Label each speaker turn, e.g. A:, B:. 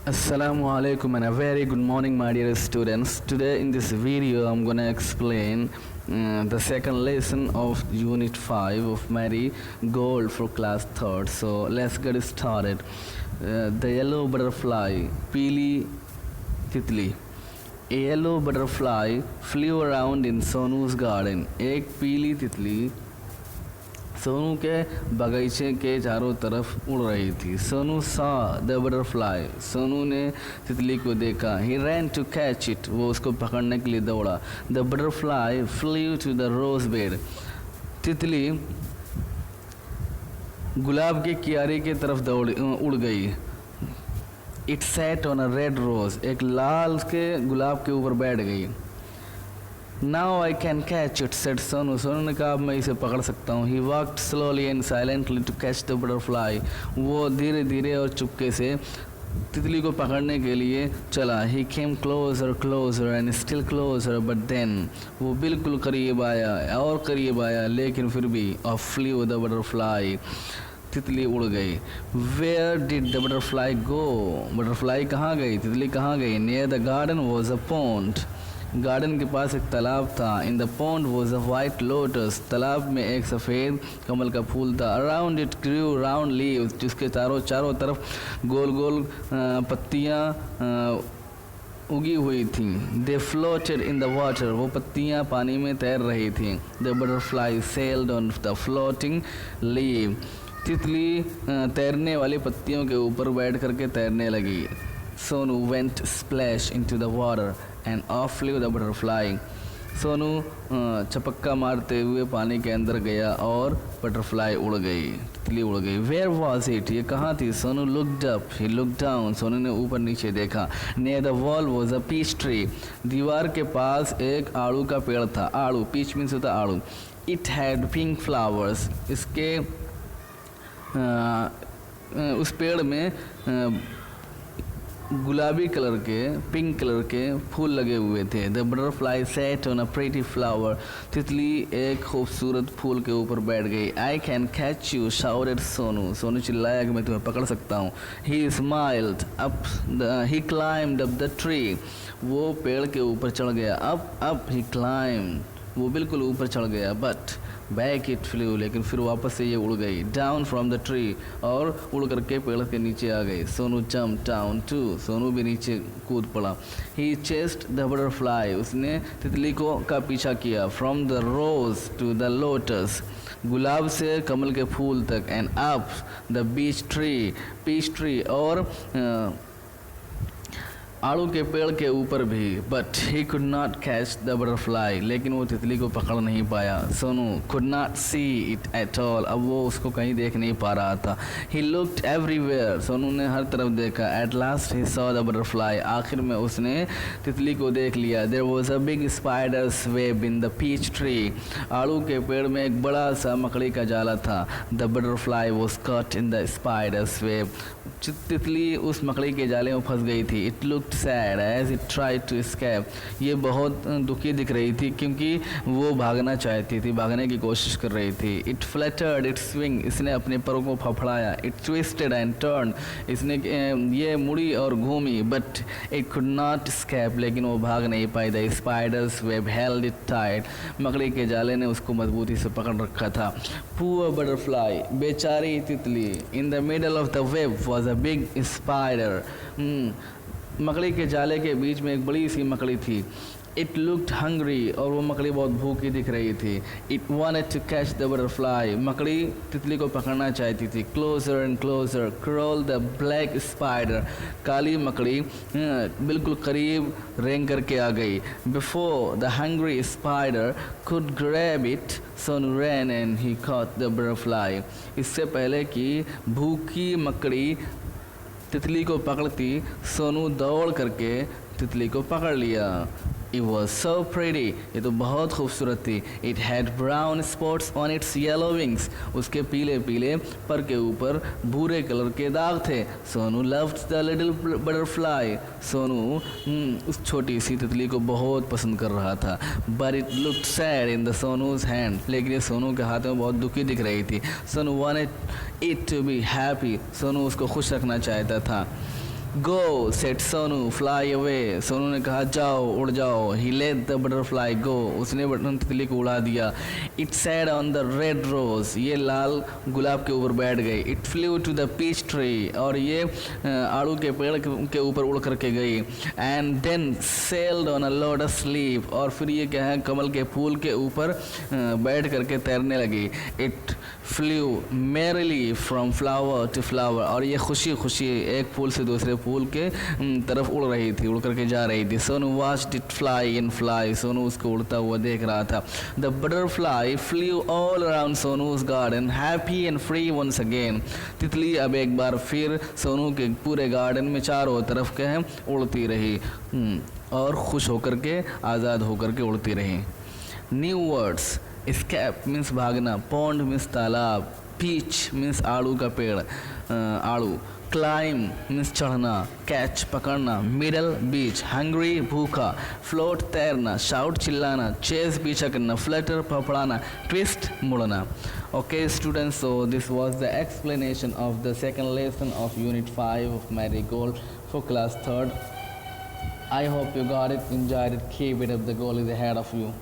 A: Assalamu alaikum and a very good morning my dear students. Today in this video I'm gonna explain the second lesson of unit 5 of Mary Gold for class 3rd. So let's get started. The yellow butterfly, Pili Titli. A yellow butterfly flew around in Sonu's garden. एक पीली तितली सोनू के बगीचे के चारों तरफ उड़ रही थी. सोनू सा द बटरफ्लाई. सोनू ने तितली को देखा. He ran to catch it. वो उसको पकड़ने के लिए दौड़ा. The butterfly flew to the rose bed. तितली गुलाब की क्यारी की तरफ उड़ गई. It sat on a red rose. एक लाल के गुलाब के ऊपर बैठ गई. Now I can catch it, said Sonu. Sonu ने कहा अब मैं इसे पकड़ सकता हूँ. He walked slowly and silently to catch the butterfly. वो धीरे धीरे और चुपके से तितली को पकड़ने के लिए चला. He came closer, closer and still closer, but then वो बिल्कुल करीब आया और करीब आया, लेकिन फिर भी off flew the butterfly. तितली उड़ गई. Where did the butterfly go? Butterfly कहाँ गई? तितली कहाँ गई? Near the garden was a pond. Garden के पास एक तालाब था. In the pond was a white lotus. तालाब में एक सफ़ेद कमल का फूल था. Around it grew round leaves. जिसके चारों तरफ गोल गोल पत्तियाँ उगी हुई थी. दे फ्लोटेड इन द वाटर. वो पत्तियाँ पानी में तैर रही थी. The butterfly sailed on the floating leave. तितली तैरने वाली पत्तियों के ऊपर बैठ करके तैरने लगी. Sonu went splash into the water and off flew the butterfly. Sonu चपक्का मारते हुए पानी के अंदर गया और बटरफ्लाई उड़ गई. तितली उड़ गई. Where was it? ये कहाँ थी? Sonu looked up. He looked down. Sonu ने ऊपर नीचे देखा. Near the wall was a peach tree. दीवार के पास एक आड़ू का पेड़ था. आड़ू, पीच मीन्स होता आड़ू. It had pink flowers. इसके उस पेड़ में गुलाबी कलर के, पिंक कलर के फूल लगे हुए थे. The butterfly set on a pretty flower. तितली एक खूबसूरत फूल के ऊपर बैठ गई. I can catch you, shouted Sonu. Sonu चिल्लाया कि मैं तुम्हें पकड़ सकता हूँ. ही smiled up. He climbed up the tree. वो पेड़ के ऊपर चढ़ गया. अप ही क्लाइम्ड. वो बिल्कुल ऊपर चढ़ गया. But back it flu. लेकिन फिर वापस से ये उड़ गई. Down from the tree. और उड़ करके पेड़ के नीचे आ गई. Sonu jump down too. Sonu भी नीचे कूद पड़ा. He chased the butterfly. उसने तितली का पीछा किया. From the rose to the lotus. गुलाब से कमल के फूल तक. And up the peach tree. Peach tree और आड़ू के पेड़ के ऊपर भी. But he could not catch the butterfly. लेकिन वो तितली को पकड़ नहीं पाया. Sonu could not see it at all. अब वो उसको कहीं देख नहीं पा रहा था. He looked everywhere. सोनू ने हर तरफ देखा. At last he saw the butterfly. आखिर में उसने तितली को देख लिया. There was a big spider's web in the peach tree. आड़ू के पेड़ में एक बड़ा सा मकड़ी का जाला था. The butterfly was caught in the spider's web. तितली उस मकड़ी के जाले में फंस गई थी. It looked sad as it tried to escape. ये बहुत दुखी दिख रही थी क्योंकि वो भागना चाहती थी, भागने की कोशिश कर रही थी. It fluttered its wing. इसने अपने परों को फफड़ाया. It twisted and turn. इसने ये मुड़ी और घूमी. But it could not escape. लेकिन वो भाग नहीं पाई. The spider's web held it tight. मकड़ी के जाले ने उसको मजबूती से पकड़ रखा था. Poor butterfly. बेचारी तितली. In the middle of the web was a big spider. मकड़ी के जाले के बीच में एक बड़ी सी मकड़ी थी. It looked hungry. और वो मकड़ी बहुत भूखी दिख रही थी. It wanted to catch the butterfly. मकड़ी तितली को पकड़ना चाहती थी. Closer and closer crawl the black spider. काली मकड़ी बिल्कुल करीब रेंग करके आ गई. Before the hungry spider could grab it, Sonu ran and he caught the butterfly. इससे पहले कि भूखी मकड़ी तितली को पकड़ती, सोनू दौड़ करके तितली को पकड़ लिया. It was so pretty. ये तो बहुत खूबसूरत थी. It had brown spots on its yellow wings. उसके पीले पीले पर के ऊपर भूरे कलर के दाग थे. Sonu loved the little butterfly. Sonu उस छोटी सी तितली को बहुत पसंद कर रहा था. But it looked sad in the सोनू's hand. लेकिन ये सोनू के हाथ में बहुत दुखी दिख रही थी. Sonu wanted it to be happy. Sonu उसको खुश रखना चाहता था. Go, said Sonu, fly away. Sonu ने कहा जाओ उड़ जाओ. He let the butterfly go. उसने तितली को उड़ा दिया. It sat on the red rose. ये लाल गुलाब के ऊपर बैठ गई. It flew to the peach tree. और ये आड़ू के पेड़ के ऊपर उड़ करके गई. And then sailed on a lotus leaf. और फिर ये क्या है, कमल के फूल के ऊपर बैठ करके तैरने लगी. It flew merrily from flower to flower. और ये खुशी खुशी एक फूल से दूसरे फूल के तरफ उड़ रही थी, उड़ करके जा रही थी. Sonu watched it fly and fly. Sonu उसको उड़ता हुआ देख रहा था. The butterfly flew all around सोनू's garden, happy and free once again. तितली अब एक बार फिर सोनू के पूरे गार्डन में चारों तरफ के हैं उड़ती रही और खुश होकर के आज़ाद होकर के उड़ती रही. New words. escape मीन्स भागना, pond मीन्स तालाब, peach मीन्स आड़ू का पेड़, आड़ू, climb मीन्स चढ़ना, catch पकड़ना, middle बीच, hungry भूखा, float तैरना, shout चिल्लाना, chase पीछा करना, flutter फड़फड़ाना, twist मुड़ना. Okay students, so this was the explanation of the second lesson of unit 5 of Marigold for class 3rd. I hope you got it, enjoyed it, keep it up, the goal is ahead of you.